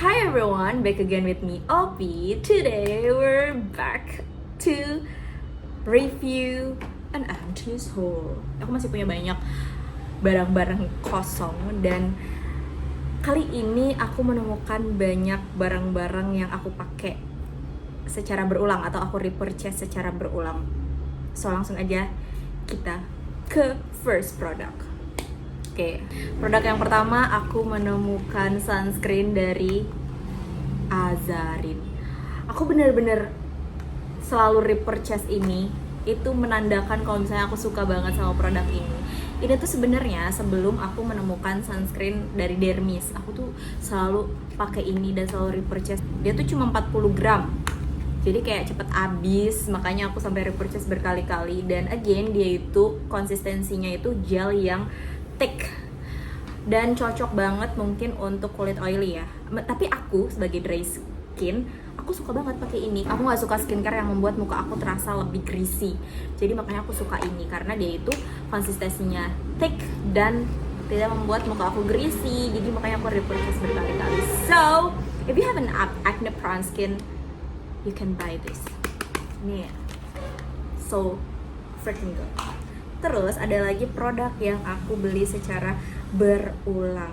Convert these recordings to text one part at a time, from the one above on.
Hi everyone, back again with me, Opi. Today we're back to review an empty haul. Aku masih punya banyak barang-barang kosong dan kali ini aku menemukan banyak barang-barang yang aku pakai secara berulang atau aku repurchase secara berulang. So langsung aja kita ke first product. Oke, produk yang pertama aku menemukan sunscreen dari Azarin. Aku bener-bener selalu repurchase ini. Itu menandakan kalau misalnya aku suka banget sama produk ini. Ini tuh sebenarnya sebelum aku menemukan sunscreen dari Dermis, aku tuh selalu pakai ini dan selalu repurchase. Dia tuh cuma 40 gram. Jadi kayak cepet habis, makanya aku sampai repurchase berkali-kali. Dan again, dia itu konsistensinya itu gel yang thick dan cocok banget mungkin untuk kulit oily ya. Tapi aku sebagai dry skin, aku suka banget pakai ini. Aku nggak suka skincare yang membuat muka aku terasa lebih greasy. Jadi makanya aku suka ini karena dia itu konsistensinya thick dan tidak membuat muka aku greasy. Jadi makanya aku repurchase berkali-kali. So, if you have an acne prone skin, you can buy this. Nih, so freaking good. Terus ada lagi produk yang aku beli secara berulang.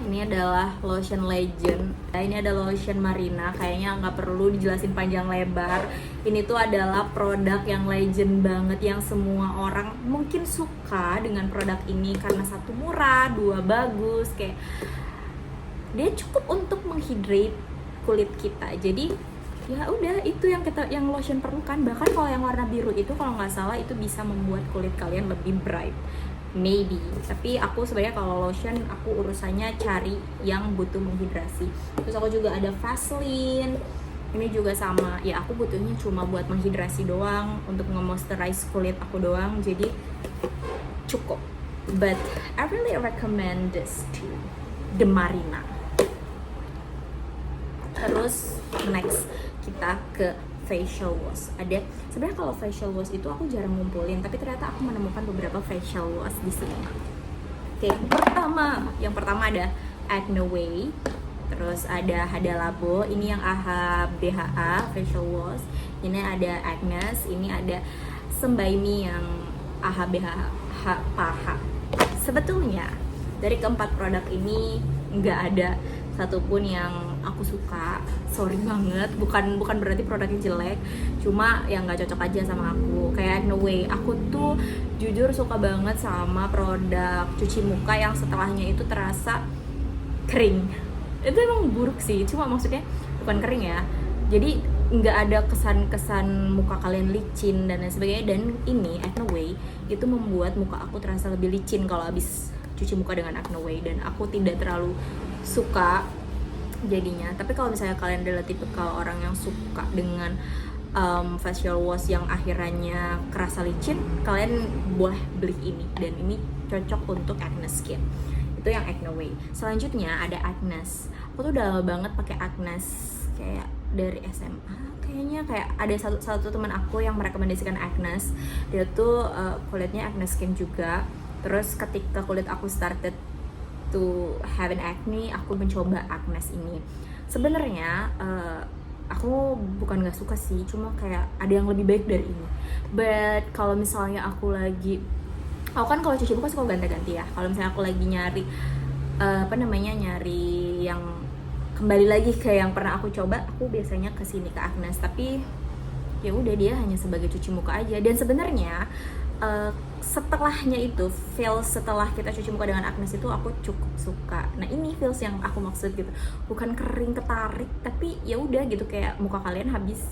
Ini adalah lotion Legend. Ini ada lotion Marina. Kayaknya nggak perlu dijelasin panjang lebar. Ini tuh adalah produk yang legend banget, yang semua orang mungkin suka dengan produk ini karena satu murah, dua bagus. Kayak dia cukup untuk menghydrate kulit kita. Jadi ya udah, itu yang lotion perlukan. Bahkan kalau yang warna biru itu kalau nggak salah itu bisa membuat kulit kalian lebih bright, maybe. Tapi aku sebenarnya kalau lotion aku urusannya cari yang butuh menghidrasi. Terus aku juga ada Vaseline. Ini juga sama, ya aku butuhnya cuma buat menghidrasi doang, untuk nge-moisturize kulit aku doang, jadi cukup. But I really recommend this too, the Marina. Terus next kita ke facial wash. Ada sebenarnya kalau facial wash itu aku jarang ngumpulin, tapi ternyata aku menemukan beberapa facial wash di sini. Oke, yang pertama ada Acne Way. Terus ada Hada Labo, ini yang AHA BHA facial wash. Ini ada Agnes, ini ada Sembaimi yang AHA BHA paha. Sebetulnya dari keempat produk ini nggak ada satupun yang aku suka, sorry banget. Bukan berarti produknya jelek, cuma yang nggak cocok aja sama aku. Kayak No Way, aku tuh jujur suka banget sama produk cuci muka yang setelahnya itu terasa kering. Itu emang buruk sih, cuma maksudnya bukan kering ya, jadi nggak ada kesan muka kalian licin dan lain sebagainya. Dan ini Acne Way itu membuat muka aku terasa lebih licin kalau habis cuci muka dengan Acne Way, dan aku tidak terlalu suka jadinya. Tapi kalau misalnya kalian adalah tipe kalau orang yang suka dengan facial wash yang akhirannya kerasa licin, kalian boleh beli ini, dan ini cocok untuk acne skin. Itu yang Acne Way. Selanjutnya ada Agnes. Aku tuh udah lama banget pakai Agnes, kayak dari SMA kayaknya. Kayak ada satu teman aku yang merekomendasikan Agnes. Dia tuh kulitnya acne skin juga. Terus ketika kulit aku started to have an acne, aku mencoba Agnes ini. Sebenarnya aku bukan nggak suka sih, cuma kayak ada yang lebih baik dari ini. But kalau misalnya aku kan kalau cuci muka suka ganti-ganti ya. Kalau misalnya aku lagi nyari nyari yang kembali lagi ke yang pernah aku coba, aku biasanya kesini ke Agnes. Tapi ya udah, dia hanya sebagai cuci muka aja. Dan sebenarnya setelahnya itu, feels setelah kita cuci muka dengan Agnes itu aku cukup suka. Nah ini feels yang aku maksud gitu, bukan kering ketarik, tapi ya udah gitu, kayak muka kalian habis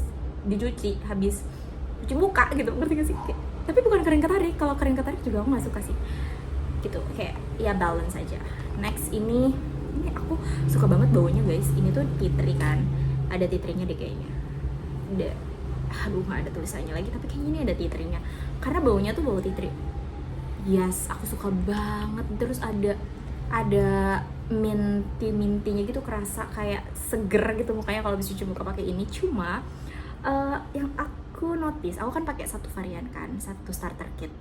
dicuci, habis cuci muka gitu, ngerti gak sih? Tapi bukan kering ketarik. Kalau kering ketarik juga aku nggak suka sih gitu, kayak ya balance aja. Next ini aku suka banget baunya guys. Ini tuh tea tree kan, ada tea tree-nya deh kayaknya. Aduh nggak ada tulisannya lagi, tapi kayaknya ini ada tea tree-nya karena baunya tuh bau tea tree. Yes, aku suka banget. Terus ada mintinya gitu, kerasa kayak seger gitu mukanya kalau habis cuci muka pakai ini. Cuma yang aku notice, aku kan pakai satu varian kan, satu starter kit,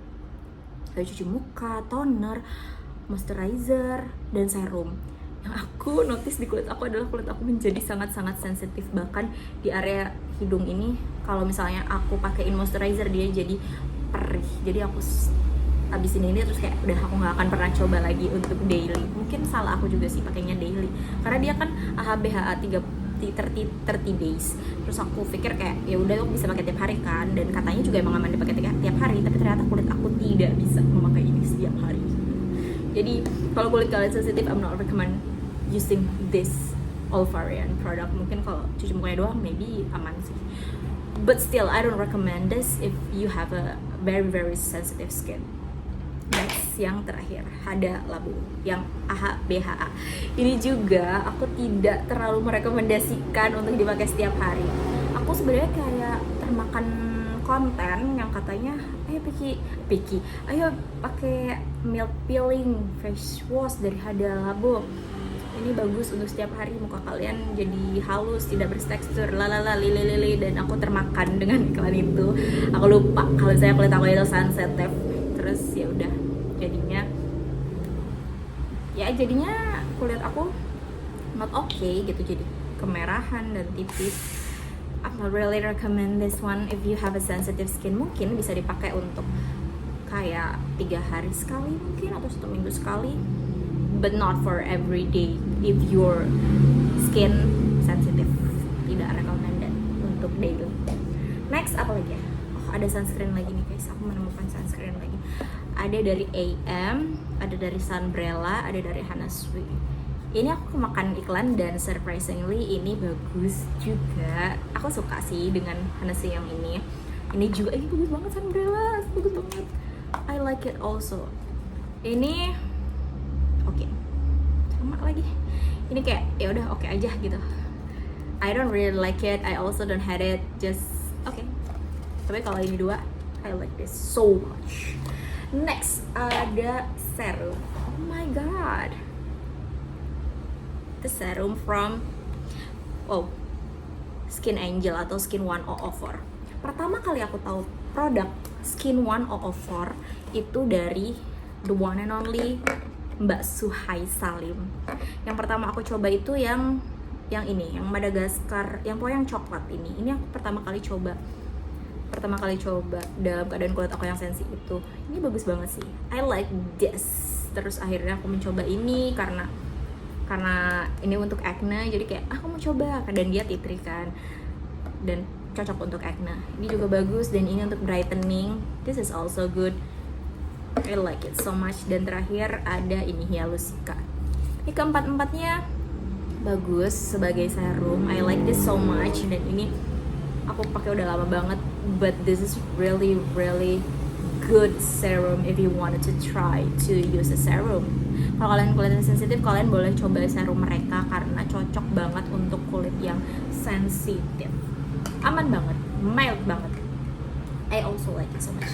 kayak cuci muka, toner, moisturizer, dan serum. yang aku notice di kulit aku adalah kulit aku menjadi sangat-sangat sensitif, bahkan di area hidung ini kalau misalnya aku pakein moisturizer dia jadi perih. Jadi aku abis ini terus kayak udah aku nggak akan pernah coba lagi untuk daily. Mungkin salah aku juga sih pakainya daily karena dia kan AHA/BHA 30 days. Terus aku pikir kayak ya udah aku bisa pakai tiap hari kan, dan katanya juga emang aman dipakai tiap hari, tapi ternyata kulit aku tidak bisa memakai ini setiap hari. Jadi kalau kulit kalian sensitif, I'm not recommend using this Olvarian product. Mungkin kalau cuci mukanya doang maybe aman sih, but still I don't recommend this if you have a very sensitive skin. Next, yang terakhir Hada Labo yang AHA/BHA. Ini juga aku tidak terlalu merekomendasikan untuk dipakai setiap hari. Aku sebenarnya kayak termakan konten yang katanya ayo Piki ayo pakai milk peeling face wash dari Hada Labo, ini bagus untuk setiap hari, muka kalian jadi halus, tidak bertekstur, lalala lili, dan aku termakan dengan iklan itu. Aku lupa kalau saya kulit aku itu sensitif, terus ya udah jadinya kulit aku not okay gitu, jadi kemerahan dan tipis. I'm not really recommend this one if you have a sensitive skin. Mungkin bisa dipakai untuk kayak 3 hari sekali mungkin atau 1 minggu sekali, but not for every day if your skin sensitive. Tidak recommended untuk daily. Next apa lagi ya? Oh, ada sunscreen lagi nih guys. Aku menemukan sunscreen lagi. Ada dari AM, ada dari Sunbrella, ada dari Hana Sui. Ini aku kemakan iklan dan surprisingly ini bagus juga. Aku suka sih dengan Hana Sui yang ini. Ini juga ini bagus banget, Sunbrella, bagus banget. I like it also. Ini oke. Sama lagi. Ini kayak ya udah oke aja gitu. I don't really like it. I also don't hate it. Just okay. Tapi kalau ini dua, I like this so much. Next ada serum. Oh my god. The serum from Skin Angel atau Skin 1004. Pertama kali aku tahu produk Skin 1004 itu dari the one and only Mbak Suhai Salim. Yang pertama aku coba itu yang ini, yang Madagaskar, yang pokoknya yang coklat ini. Ini aku pertama kali coba dalam keadaan kulit aku yang sensi itu. Ini bagus banget sih, I like this. Terus akhirnya aku mencoba ini karena ini untuk acne, jadi kayak aku mau coba, dan dia tea tree kan dan cocok untuk acne. Ini juga bagus, dan ini untuk brightening, this is also good. I like it so much. Dan terakhir ada ini Hialusika. Ini keempat-empatnya bagus sebagai serum, I like this so much. Dan ini aku pakai udah lama banget, but this is really good serum if you wanted to try to use a serum. Kalau kalian kulitnya sensitif, kalian boleh coba serum mereka karena cocok banget untuk kulit yang sensitif. Aman banget, mild banget. I also like it so much.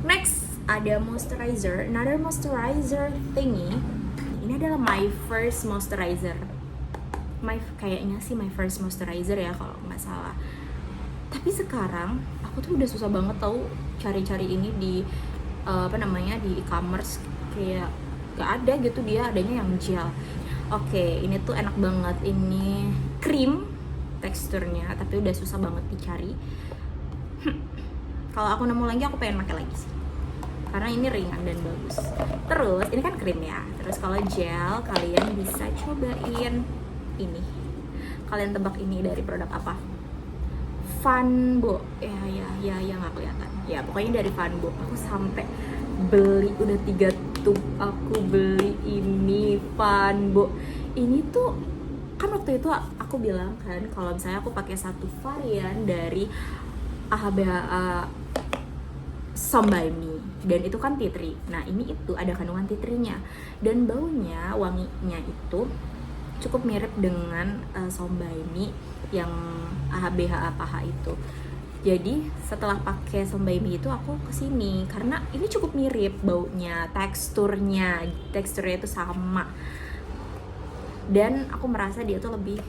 Next ada moisturizer, another moisturizer thingy. Ini adalah my first moisturizer. Kayaknya sih my first moisturizer ya kalau nggak salah. Tapi sekarang aku tuh udah susah banget tahu cari-cari ini di di e-commerce, kayak gak ada gitu, dia adanya yang gel. Oke, ini tuh enak banget, ini krim teksturnya, tapi udah susah banget dicari. Kalau aku nemu lagi aku pengen pakai lagi sih, karena ini ringan dan bagus. Terus ini kan krim ya, terus kalau gel kalian bisa cobain ini. Kalian tebak ini dari produk apa? Fanbo, ya nggak kelihatan. Ya pokoknya dari Fanbo. Aku sampai beli udah 3 tub. Aku beli ini Fanbo. Ini tuh kan waktu itu aku bilang kan kalau misalnya aku pakai satu varian dari AHA/BHA Some by Me, dan itu kan tea tree. Nah ini itu ada kandungan tea tree-nya, dan baunya, wanginya itu cukup mirip dengan Some by Me yang AHA/BHA paha itu. Jadi setelah pakai Some by Me itu aku kesini karena ini cukup mirip baunya, teksturnya itu sama, dan aku merasa dia tuh lebih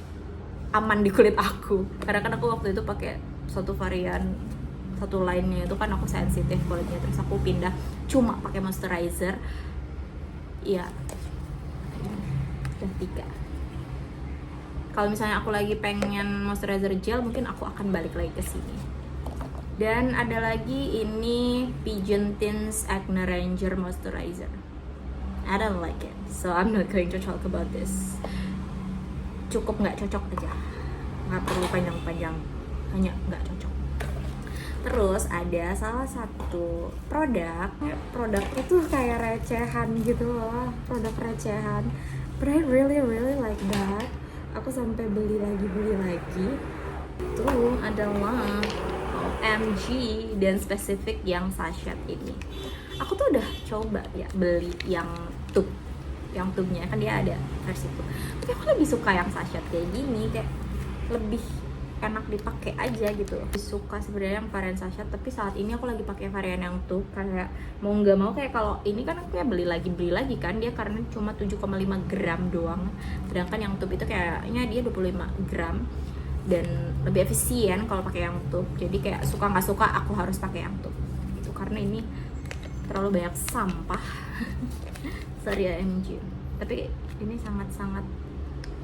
aman di kulit aku. Karena kan aku waktu itu pakai satu varian, satu lainnya itu kan aku sensitif kulitnya, terus aku pindah cuma pakai moisturizer. Ya udah 3. Kalau misalnya aku lagi pengen moisturizer gel, mungkin aku akan balik lagi ke sini. Dan ada lagi ini Pigeon Tints Acne Ranger Moisturizer. I don't like it, so I'm not going to talk about this. Cukup nggak cocok aja, nggak perlu panjang-panjang, hanya nggak cocok. Terus ada salah satu produk itu kayak recehan gitu loh, produk recehan, but I really like that. Aku sampai beli lagi. Itu adalah OMG, dan spesifik yang sachet ini. Aku tuh udah coba ya beli yang tube-nya kan dia ada versi tube. Tapi aku lebih suka yang sachet kayak gini, kayak lebih enak dipakai aja gitu. Suka sebenarnya yang varian sachet, tapi saat ini aku lagi pakai varian yang tube, kayak mau nggak mau. Kayak kalau ini kan aku ya beli lagi kan dia, karena cuma 7,5 gram doang, sedangkan yang tube itu kayaknya dia 25 gram dan lebih efisien kalau pakai yang tube. Jadi kayak suka nggak suka aku harus pakai yang tube itu, karena ini terlalu banyak sampah. Sorry ya MG, tapi ini sangat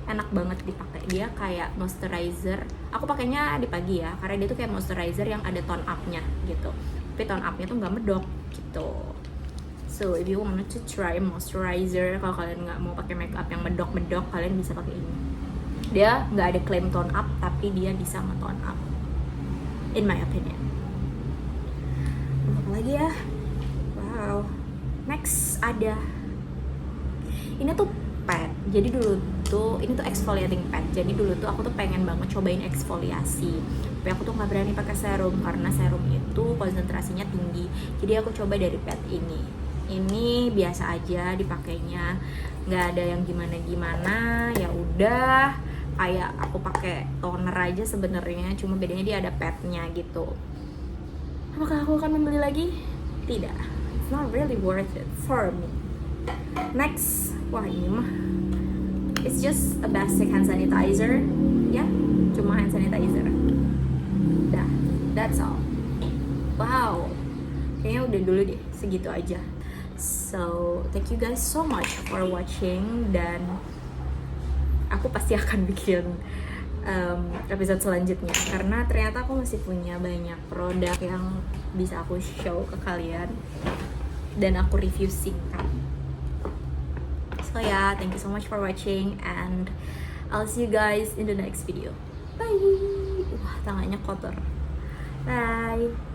enak banget dipakai. Dia kayak moisturizer. Aku pakainya di pagi ya, karena dia tuh kayak moisturizer yang ada tone up-nya gitu. Tapi tone up-nya tuh nggak medok gitu. So if you want to try moisturizer, kalau kalian nggak mau pakai makeup yang medok, kalian bisa pakai ini. Dia nggak ada klaim tone up, tapi dia bisa nge-tone up, in my opinion. Apa lagi ya? Wow. Next ada ini tuh pad. Jadi dulu tuh ini tuh exfoliating pad. Jadi dulu tuh aku tuh pengen banget cobain eksfoliasi, tapi aku tuh nggak berani pakai serum karena serum itu konsentrasinya tinggi. Jadi aku coba dari pad ini. Ini biasa aja dipakainya, nggak ada yang gimana. Ya udah, kayak aku pakai toner aja sebenarnya, cuma bedanya dia ada padnya gitu. Apakah aku akan membeli lagi? Tidak. It's not really worth it for me. Next, wah ini mah it's just a basic hand sanitizer, ya, cuma hand sanitizer. Dah, that's all. Wow, kayaknya udah dulu deh, segitu aja. So, thank you guys so much for watching, dan aku pasti akan bikin episode selanjutnya, karena ternyata aku masih punya banyak produk yang bisa aku show ke kalian dan aku review singkat. So yeah, thank you so much for watching, and I'll see you guys in the next video. Bye. Wah, tangannya kotor. Bye.